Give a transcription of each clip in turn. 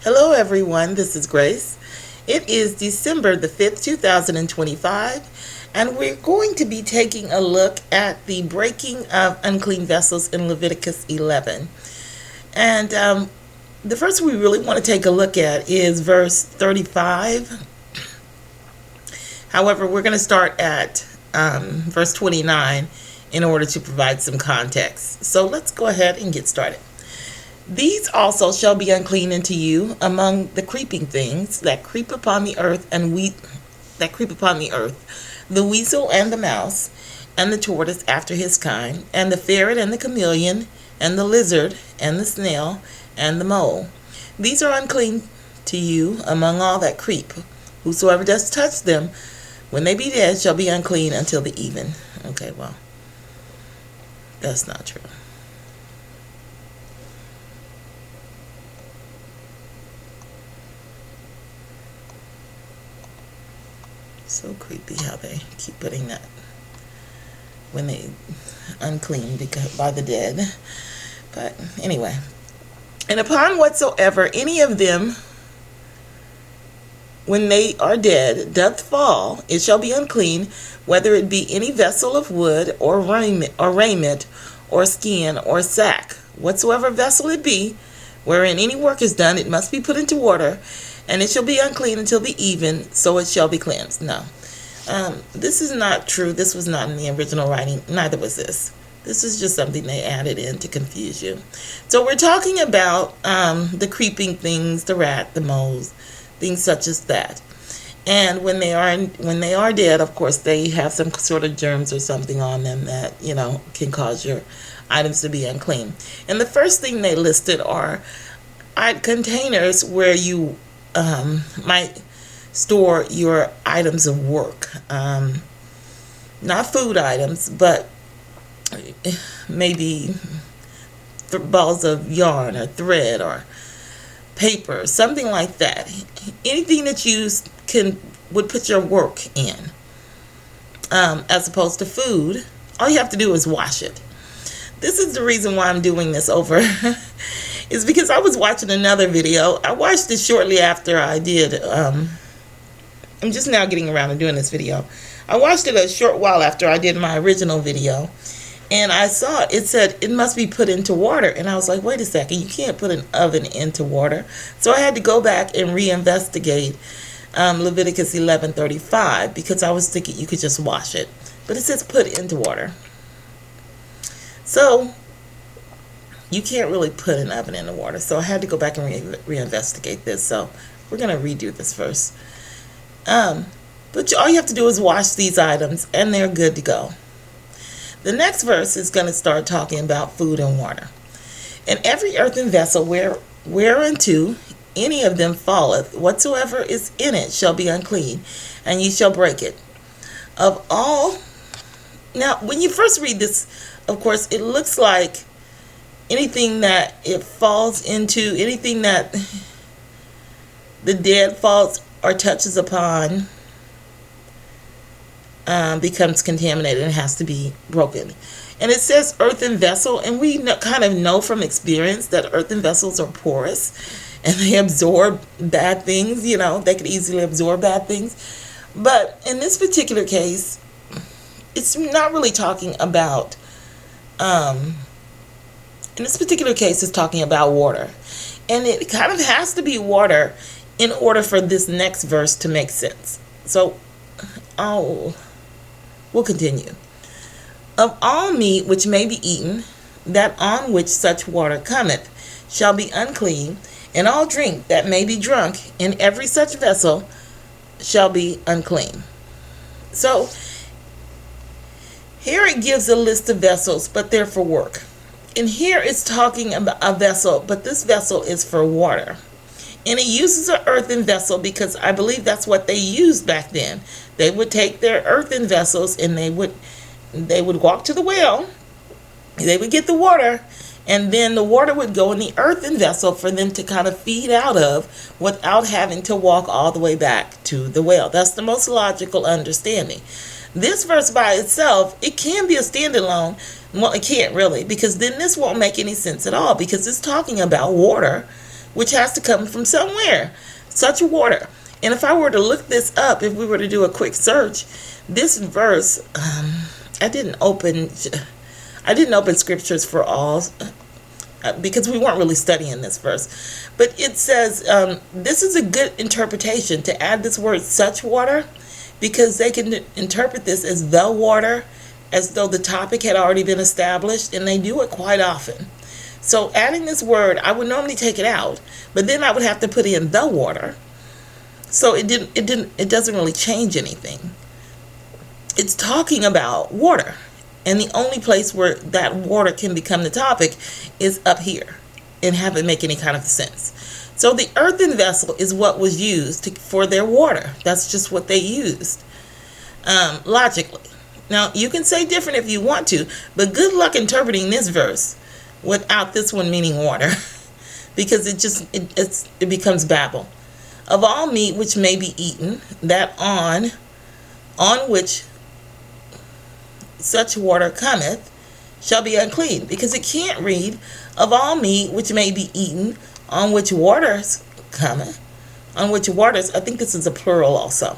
Hello everyone, this is Grace. It is December the 5th, 2025, and we're going to be taking a look at the breaking of unclean vessels in Leviticus 11. And the first we really want to take a look at is verse 35. However, we're going to start at verse 29 in order to provide some context. So let's go ahead and get started. These also shall be unclean unto you among the creeping things that creep upon the earth the weasel and the mouse, and the tortoise after his kind, and the ferret and the chameleon, and the lizard, and the snail, and the mole. These are unclean to you among all that creep. Whosoever does touch them, when they be dead, shall be unclean until the even. Okay, well, that's not true. So creepy how they keep putting that when they unclean by the dead. But anyway, and upon whatsoever any of them when they are dead doth fall, it shall be unclean, whether it be any vessel of wood or raiment or skin or sack. Whatsoever vessel it be, wherein any work is done, it must be put into water, and it shall be unclean until the even, so it shall be cleansed. No, this is not true. This was not in the original writing. Neither was this. This is just something they added in to confuse you. So we're talking about the creeping things, the rat, the moles, things such as that. And when they are dead, of course, they have some sort of germs or something on them that, can cause your items to be unclean. And the first thing they listed are containers where you might store your items of work. Not food items, but maybe balls of yarn or thread or paper, something like that. Anything that you would put your work in, as opposed to food. All you have to do is wash it. This is the reason why I'm doing this over. Is because I was watching another video. I watched it shortly after I did. I'm just now getting around to doing this video. I watched it a short while after I did my original video. And I saw it said it must be put into water. And I was like, wait a second, you can't put an oven into water. So I had to go back and reinvestigate Leviticus 11:35, because I was thinking you could just wash it. But it says put into water. So you can't really put an oven in the water. So I had to go back and reinvestigate this. So we're going to redo this first. But all you have to do is wash these items and they're good to go. The next verse is going to start talking about food and water. And every earthen vessel whereunto any of them falleth, whatsoever is in it shall be unclean, and ye shall break it. Of all. Now, when you first read this, of course, it looks like anything that it falls into, anything that the dead falls or touches upon, becomes contaminated and has to be broken. And it says earthen vessel, and we kind of know from experience that earthen vessels are porous and they absorb bad things. They could easily absorb bad things. But in this particular case, it's not really talking about in this particular case, it's talking about water. And it kind of has to be water in order for this next verse to make sense. So, we'll continue. Of all meat which may be eaten, that on which such water cometh, shall be unclean, and all drink that may be drunk in every such vessel shall be unclean. So, here it gives a list of vessels, but they're for work. And here it's talking about a vessel, but this vessel is for water. And it uses an earthen vessel because I believe that's what they used back then. They would take their earthen vessels and they would walk to the well. They would get the water, and then the water would go in the earthen vessel for them to kind of feed out of without having to walk all the way back to the well. That's the most logical understanding. This verse by itself, it can be a standalone. Well, it can't really, because then this won't make any sense at all, because it's talking about water which has to come from somewhere. Such water. And if I were to look this up, if we were to do a quick search, this verse, I didn't open scriptures for all, because we weren't really studying this verse. But it says, this is a good interpretation to add this word such water, because they can interpret this as the water, as though the topic had already been established, and they do it quite often. So adding this word, I would normally take it out, but then I would have to put in the water. So it doesn't really change anything. It's talking about water, and the only place where that water can become the topic is up here, and have it make any kind of sense. So the earthen vessel is what was used for their water. That's just what they used, logically. Now, you can say different if you want to, but good luck interpreting this verse without this one meaning water, because it becomes babble. Of all meat which may be eaten, that on which such water cometh shall be unclean, because it can't read of all meat which may be eaten, on which waters cometh, on which waters, I think this is a plural also,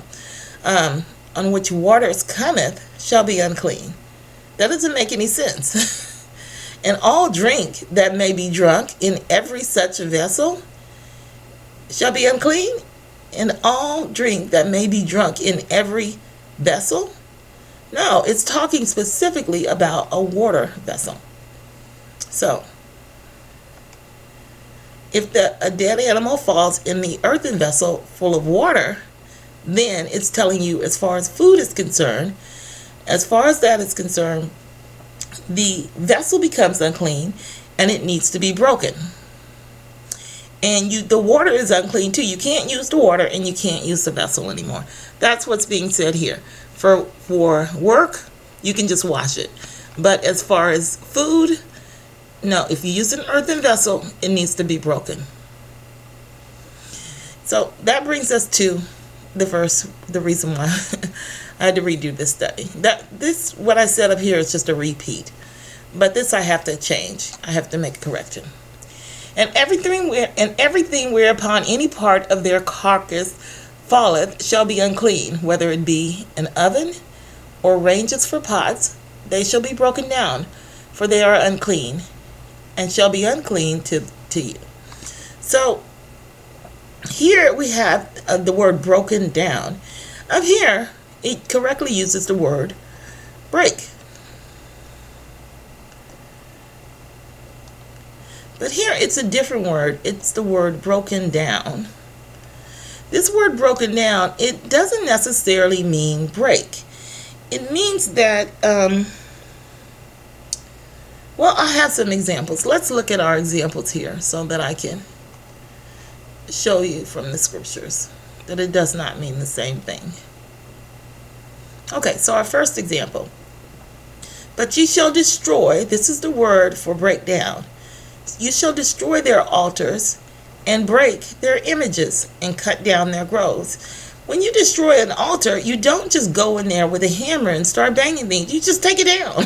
on which waters cometh shall be unclean. That doesn't make any sense. And all drink that may be drunk in every such vessel shall be unclean. And all drink that may be drunk in every vessel? No, it's talking specifically about a water vessel. So, if a dead animal falls in the earthen vessel full of water, then it's telling you, as far as food is concerned, as far as that is concerned, the vessel becomes unclean and it needs to be broken. And the water is unclean too. You can't use the water and you can't use the vessel anymore. That's what's being said here. For work, you can just wash it. But as far as food, no, if you use an earthen vessel, it needs to be broken. So that brings us to the verse, the reason why I had to redo this study. What I said up here is just a repeat. But this I have to change. I have to make a correction. And everything whereupon any part of their carcass falleth shall be unclean, whether it be an oven or ranges for pots, they shall be broken down, for they are unclean, and shall be unclean to you. So here we have the word broken down. Up here, it correctly uses the word break. But here it's a different word. It's the word broken down. This word broken down, it doesn't necessarily mean break. It means that, well, I have some examples. Let's look at our examples here so that I can show you from the scriptures that it does not mean the same thing. Okay, so our first example. But ye shall destroy, this is the word for break down. You shall destroy their altars and break their images and cut down their groves. When you destroy an altar, you don't just go in there with a hammer and start banging things. You just take it down.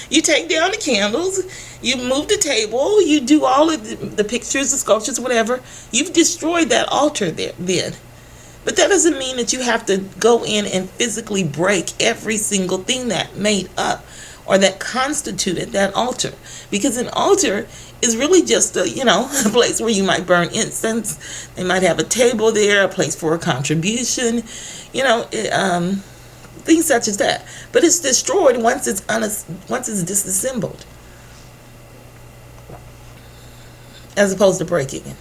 You take down the candles, you move the table, you do all of the pictures, the sculptures, whatever. You've destroyed that altar there then. But that doesn't mean that you have to go in and physically break every single thing that made up or that constituted that altar. Because an altar is really just a place where you might burn incense. They might have a table there, a place for a contribution, things such as that. But it's destroyed once it's disassembled, as opposed to breaking it.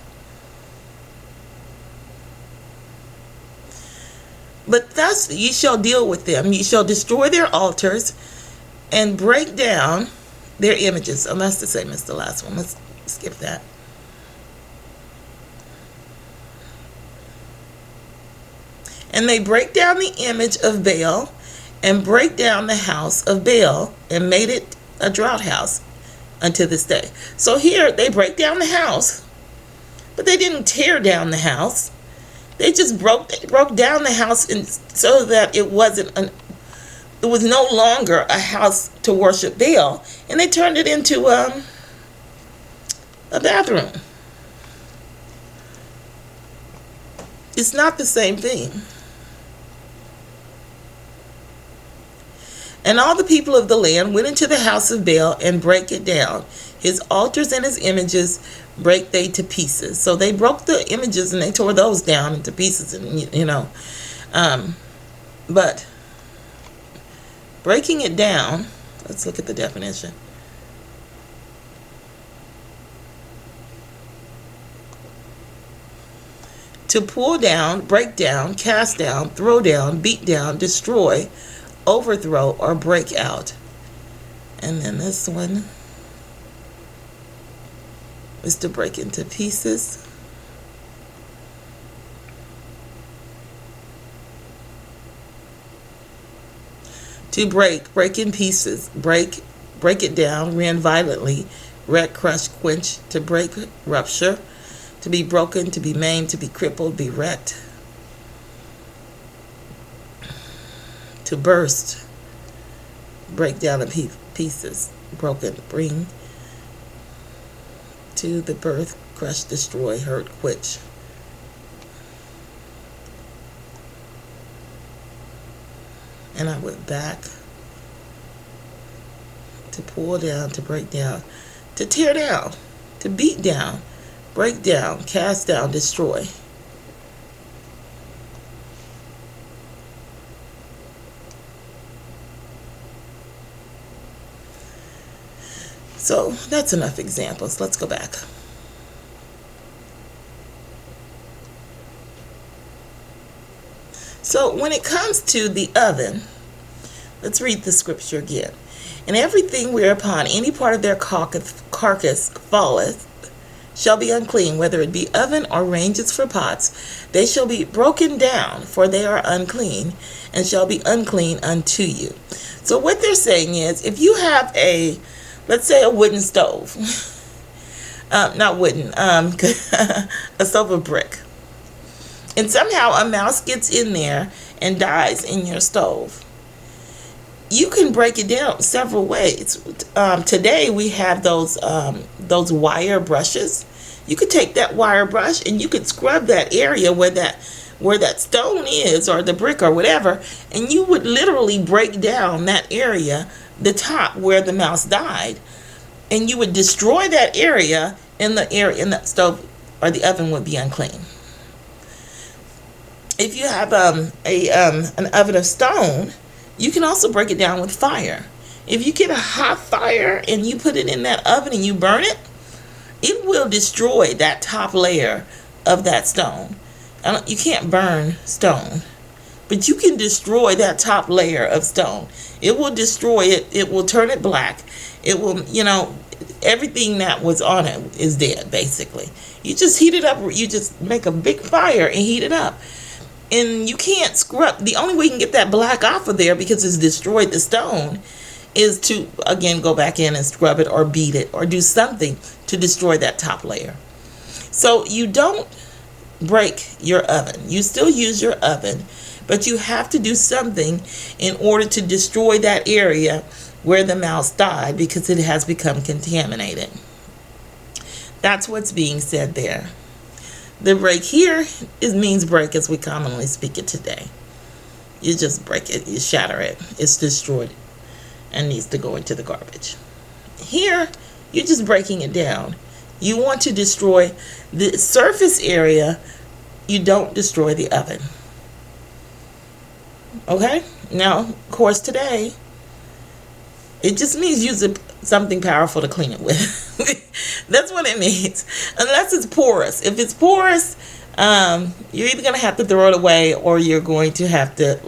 But thus ye shall deal with them. Ye shall destroy their altars and break down their images. Oh, that's the same as the last one. Let's skip that. And they break down the image of Baal and break down the house of Baal and made it a draught house unto this day. So here they break down the house, but they didn't tear down the house. They just broke down the house so that it was no longer a house to worship Baal, and they turned it into a bathroom. It's not the same thing. And all the people of the land went into the house of Baal and brake it down. His altars and his images brake they to pieces. So they broke the images and they tore those down into pieces, and but breaking it down, let's look at the definition. To pull down, break down, cast down, throw down, beat down, destroy, overthrow, or break out. And then this one is to break into pieces. To break in pieces, break it down, rend violently, wreck, crush, quench, to break, rupture, to be broken, to be maimed, to be crippled, be wrecked, to burst, break down in pieces, broken, bring to the birth, crush, destroy, hurt, quench. And I went back to pull down, to break down, to tear down, to beat down, break down, cast down, destroy. So that's enough examples. Let's go back. So when it comes to the oven, let's read the scripture again. And everything whereupon any part of their carcass falleth shall be unclean, whether it be oven or ranges for pots. They shall be broken down, for they are unclean, and shall be unclean unto you. So what they're saying is, if you have let's say a wooden stove, not wooden, a stove of brick, and somehow a mouse gets in there and dies in your stove, you can break it down several ways. Today we have those wire brushes. You could take that wire brush and you could scrub that area where that stone is, or the brick or whatever, and you would literally break down that area, the top where the mouse died, and you would destroy that area, and the area in that stove or the oven would be unclean. If you have an oven of stone, you can also break it down with fire. If you get a hot fire and you put it in that oven and you burn it, it will destroy that top layer of that stone. You can't burn stone, but you can destroy that top layer of stone. It will destroy it. It will turn it black. It will, everything that was on it is dead, basically. You just heat it up. You just make a big fire and heat it up. And you can't scrub. The only way you can get that black off of there, because it's destroyed the stone, is to, again, go back in and scrub it or beat it or do something to destroy that top layer. So you don't break your oven. You still use your oven, but you have to do something in order to destroy that area where the mouse died, because it has become contaminated. That's what's being said there. The break here means break as we commonly speak it today. You just break it, you shatter it, it's destroyed and needs to go into the garbage. Here, you're just breaking it down. You want to destroy the surface area, you don't destroy the oven. Okay? Now, of course, today, it just means use something powerful to clean it with. That's what it means. Unless it's porous. If it's porous, you're either going to have to throw it away, or you're going to have to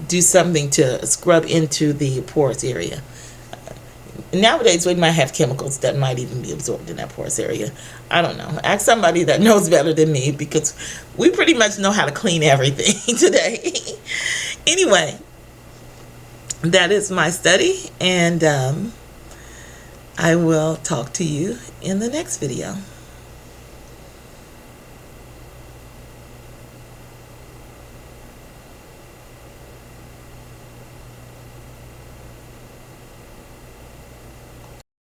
do something to scrub into the porous area. Nowadays, we might have chemicals that might even be absorbed in that porous area. I don't know. Ask somebody that knows better than me, because we pretty much know how to clean everything today. Anyway, that is my study, and I will talk to you in the next video.